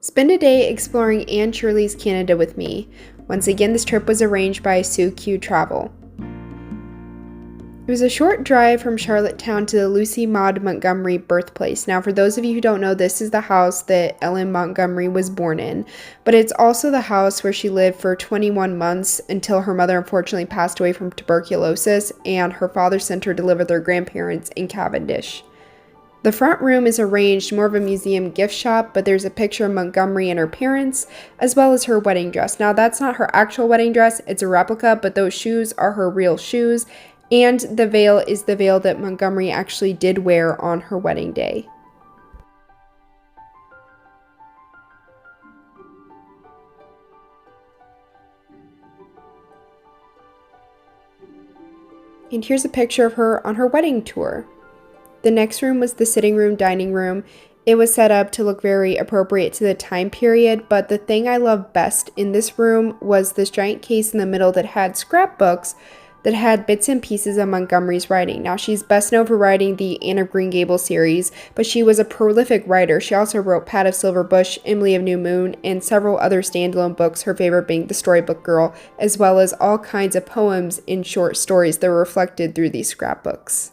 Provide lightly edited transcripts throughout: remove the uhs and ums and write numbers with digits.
Spend a day exploring Anne Shirley's Canada with me. Once again, this trip was arranged by Sue Q Travel. It was a short drive from Charlottetown to the Lucy Maud Montgomery birthplace. Now, for those of you who don't know, this is the house that Ellen Montgomery was born in, but it's also the house where she lived for 21 months until her mother unfortunately passed away from tuberculosis and her father sent her to live with her grandparents in Cavendish. The front room is arranged more of a museum gift shop, but there's a picture of Montgomery and her parents, as well as her wedding dress. Now, that's not her actual wedding dress, it's a replica, but those shoes are her real shoes, and the veil is the veil that Montgomery actually did wear on her wedding day. And here's a picture of her on her wedding tour. The next room was the sitting room, dining room. It was set up to look very appropriate to the time period, but the thing I loved best in this room was this giant case in the middle that had scrapbooks that had bits and pieces of Montgomery's writing. Now, she's best known for writing the Anne of Green Gables series, but she was a prolific writer. She also wrote Pat of Silverbush, Emily of New Moon, and several other standalone books, her favorite being The Storybook Girl, as well as all kinds of poems and short stories that were reflected through these scrapbooks.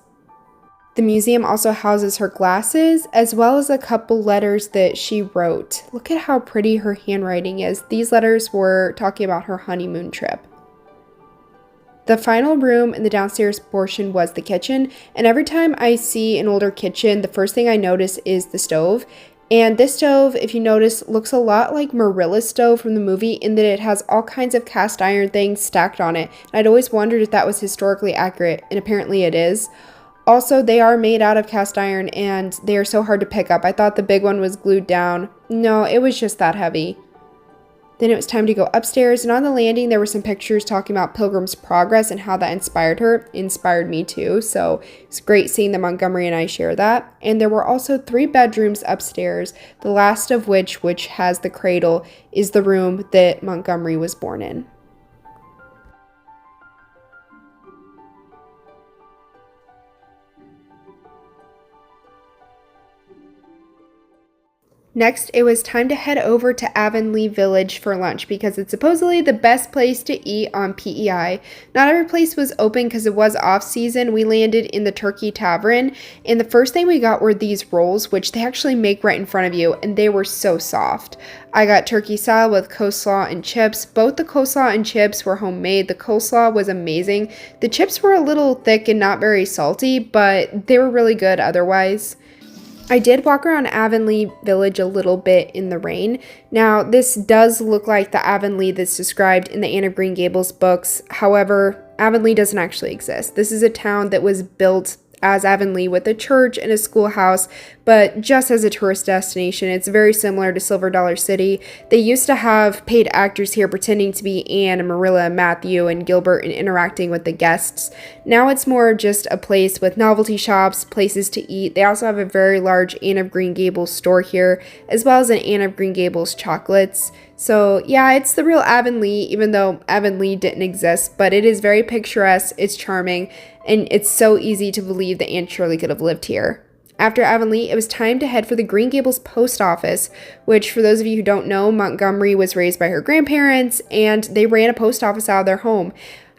The museum also houses her glasses, as well as a couple letters that she wrote. Look at how pretty her handwriting is. These letters were talking about her honeymoon trip. The final room in the downstairs portion was the kitchen, and every time I see an older kitchen, the first thing I notice is the stove. And this stove, if you notice, looks a lot like Marilla's stove from the movie in that it has all kinds of cast iron things stacked on it. And I'd always wondered if that was historically accurate, and apparently it is. Also, they are made out of cast iron and they are so hard to pick up. I thought the big one was glued down. No, it was just that heavy. Then it was time to go upstairs, and on the landing there were some pictures talking about Pilgrim's Progress and how that inspired her. Inspired me too, so it's great seeing that Montgomery and I share that. And there were also 3 bedrooms upstairs, the last of which has the cradle, is the room that Montgomery was born in. Next, it was time to head over to Avonlea Village for lunch because it's supposedly the best place to eat on PEI. Not every place was open because it was off season. We landed in the Turkey Tavern, and the first thing we got were these rolls, which they actually make right in front of you, and they were so soft. I got turkey salad with coleslaw and chips. Both the coleslaw and chips were homemade. The coleslaw was amazing. The chips were a little thick and not very salty, but they were really good otherwise. I did walk around Avonlea Village a little bit in the rain. Now, this does look like the Avonlea that's described in the Anne of Green Gables books. However, Avonlea doesn't actually exist. This is a town that was built as Avonlea with a church and a schoolhouse, but just as a tourist destination. It's very similar to Silver Dollar City. They used to have paid actors here pretending to be Anne and Marilla and Matthew and Gilbert and interacting with the guests. Now it's more just a place with novelty shops, places to eat. They also have a very large Anne of Green Gables store here, as well as an Anne of Green Gables chocolates. So yeah, it's the real Avonlea, even though Avonlea didn't exist, but it is very picturesque, it's charming, and it's so easy to believe that Anne Shirley could have lived here. After Avonlea, it was time to head for the Green Gables post office, which for those of you who don't know, Montgomery was raised by her grandparents, and they ran a post office out of their home.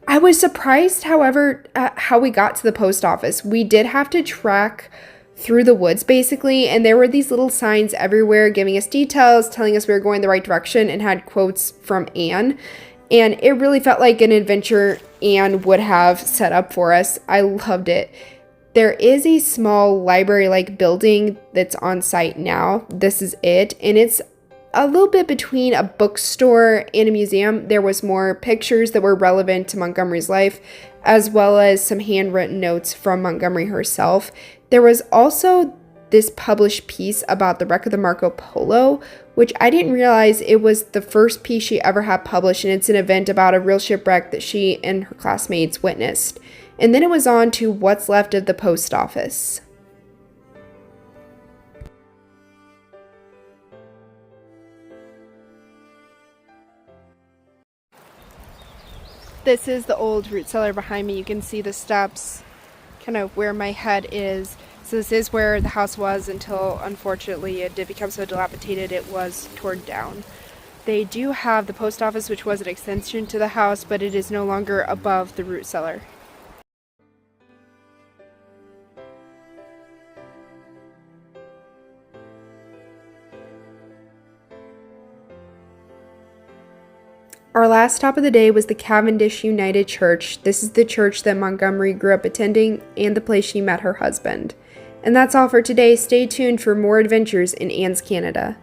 I was surprised, however, at how we got to the post office. We did have to track through the woods basically, and there were these little signs everywhere giving us details, telling us we were going the right direction, and had quotes from Anne. And it really felt like an adventure Anne would have set up for us. I loved it. There is a small library-like building that's on site now. This is it, and it's a little bit between a bookstore and a museum. There was more pictures that were relevant to Montgomery's life, as well as some handwritten notes from Montgomery herself. There was also this published piece about the wreck of the Marco Polo, which I didn't realize it was the first piece she ever had published, and it's an event about a real shipwreck that she and her classmates witnessed. And then it was on to what's left of the post office. This is the old root cellar behind me. You can see the steps, kind of where my head is. So this is where the house was until, unfortunately, it did become so dilapidated it was torn down. They do have the post office, which was an extension to the house, but it is no longer above the root cellar. Our last stop of the day was the Cavendish United Church. This is the church that Montgomery grew up attending and the place she met her husband. And that's all for today. Stay tuned for more adventures in Anne's Canada.